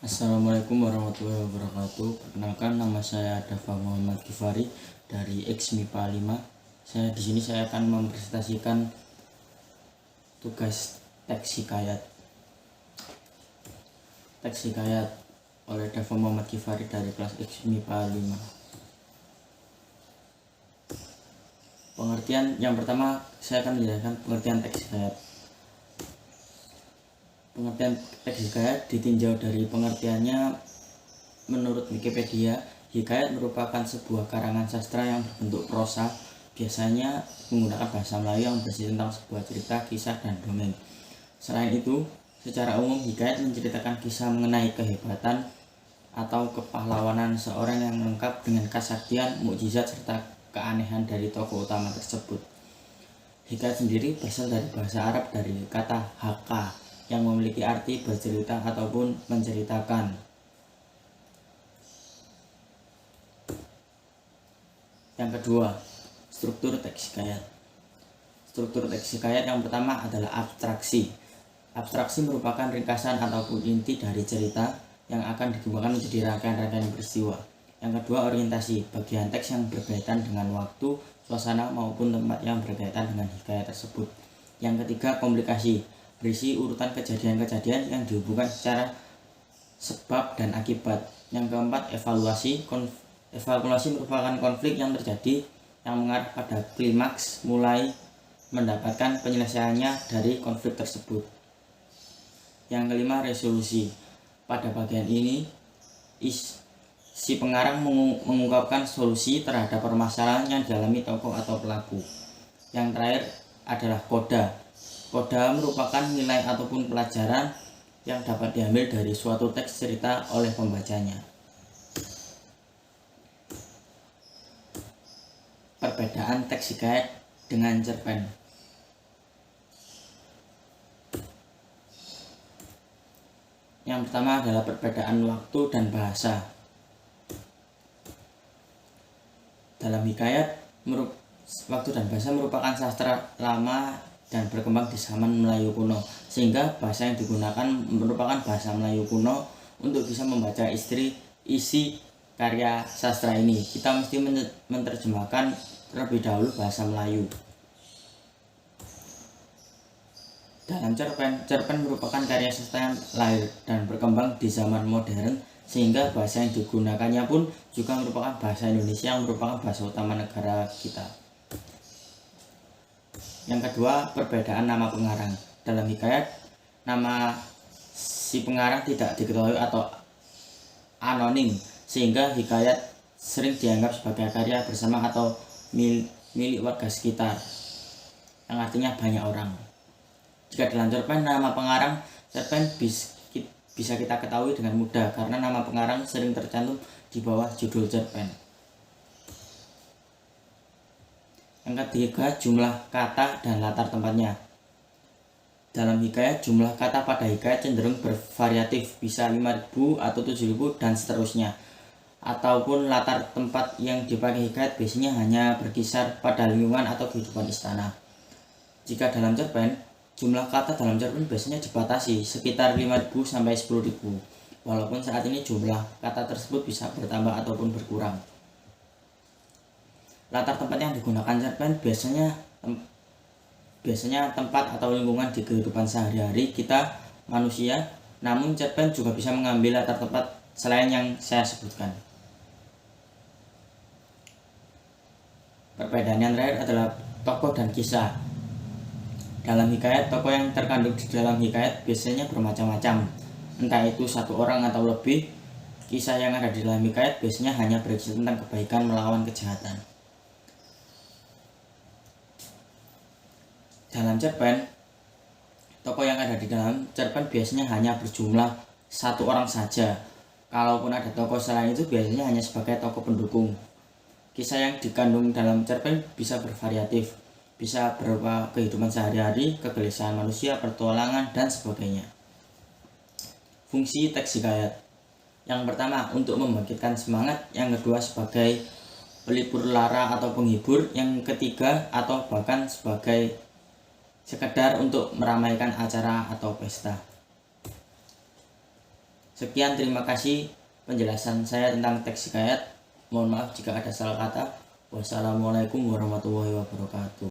Assalamualaikum warahmatullahi wabarakatuh. Perkenalkan, nama saya Dafa Muhammad Gifari dari X-MIPA 5. Di sini saya akan mempresentasikan tugas teks hikayat. Teks hikayat oleh Dafa Muhammad Gifari dari kelas X-MIPA 5. Pengertian yang pertama, saya akan menjelaskan pengertian teks hikayat. Pengertian teks hikayat ditinjau dari pengertiannya menurut Wikipedia. Hikayat merupakan sebuah karangan sastra yang berbentuk prosa, biasanya menggunakan bahasa Melayu yang berisi tentang sebuah cerita, kisah, dan dongeng. Selain itu, secara umum hikayat menceritakan kisah mengenai kehebatan atau kepahlawanan seorang yang lengkap dengan kesaktian, mukjizat, serta keanehan dari tokoh utama tersebut. Hikayat sendiri berasal dari bahasa Arab dari kata haka yang memiliki arti bercerita ataupun menceritakan. Yang kedua, struktur teks hikayat. Struktur teks hikayat yang pertama adalah abstraksi. Abstraksi merupakan ringkasan ataupun inti dari cerita yang akan dikembangkan menjadi rangkaian-rangkaian peristiwa. Yang kedua, orientasi, bagian teks yang berkaitan dengan waktu, suasana maupun tempat yang berkaitan dengan hikayat tersebut. Yang ketiga, komplikasi, berisi urutan kejadian-kejadian yang dihubungkan secara sebab dan akibat. Yang keempat, evaluasi. Evaluasi merupakan konflik yang terjadi yang mengarah pada klimaks, mulai mendapatkan penyelesaiannya dari konflik tersebut. Yang kelima, resolusi. Pada bagian ini, si pengarang mengungkapkan solusi terhadap permasalahan yang dialami tokoh atau pelaku. Yang terakhir adalah koda. Koda merupakan nilai ataupun pelajaran yang dapat diambil dari suatu teks cerita oleh pembacanya. Perbedaan teks hikayat dengan cerpen. Yang pertama adalah perbedaan waktu dan bahasa. Dalam hikayat, waktu dan bahasa merupakan sastra lama dan berkembang di zaman Melayu kuno, sehingga bahasa yang digunakan merupakan bahasa Melayu kuno. Untuk bisa membaca isi karya sastra ini, kita mesti menerjemahkan terlebih dahulu bahasa Melayu. Dalam cerpen merupakan karya sastra yang lahir dan berkembang di zaman modern, sehingga bahasa yang digunakannya pun juga merupakan bahasa Indonesia yang merupakan bahasa utama negara kita. Yang kedua, perbedaan nama pengarang. Dalam hikayat, nama si pengarang tidak diketahui atau anonim, sehingga hikayat sering dianggap sebagai karya bersama atau milik warga sekitar, yang artinya banyak orang. Jika dalam cerpen, nama pengarang cerpen bisa kita ketahui dengan mudah karena nama pengarang sering tercantum di bawah judul cerpen. Yang ketiga, jumlah kata dan latar tempatnya. Dalam hikayat, jumlah kata pada hikayat cenderung bervariatif, bisa 5.000 atau 7.000 dan seterusnya. Ataupun latar tempat yang dipakai hikayat biasanya hanya berkisar pada lingkungan atau kehidupan istana. Jika dalam cerpen, jumlah kata dalam cerpen biasanya dibatasi sekitar 5.000 sampai 10.000. Walaupun saat ini jumlah kata tersebut bisa bertambah ataupun berkurang. Latar tempat yang digunakan cerpen biasanya tempat atau lingkungan di kehidupan sehari-hari kita manusia, namun cerpen juga bisa mengambil latar tempat selain yang saya sebutkan. Perbedaan yang terakhir adalah tokoh dan kisah. Dalam hikayat, tokoh yang terkandung di dalam hikayat biasanya bermacam-macam, entah itu satu orang atau lebih. Kisah yang ada di dalam hikayat biasanya hanya berisi tentang kebaikan melawan kejahatan. Dalam cerpen, tokoh yang ada di dalam cerpen biasanya hanya berjumlah satu orang saja. Kalaupun ada tokoh selain itu, biasanya hanya sebagai tokoh pendukung. Kisah yang dikandung dalam cerpen bisa bervariatif, bisa berupa kehidupan sehari-hari, kegelisahan manusia, petualangan, dan sebagainya. Fungsi teks hikayat. Yang pertama, untuk membangkitkan semangat. Yang kedua, sebagai pelipur lara atau penghibur. Yang ketiga, atau bahkan sebagai sekedar untuk meramaikan acara atau pesta. Sekian, terima kasih penjelasan saya tentang teks hikayat. Mohon maaf jika ada salah kata. Wassalamualaikum warahmatullahi wabarakatuh.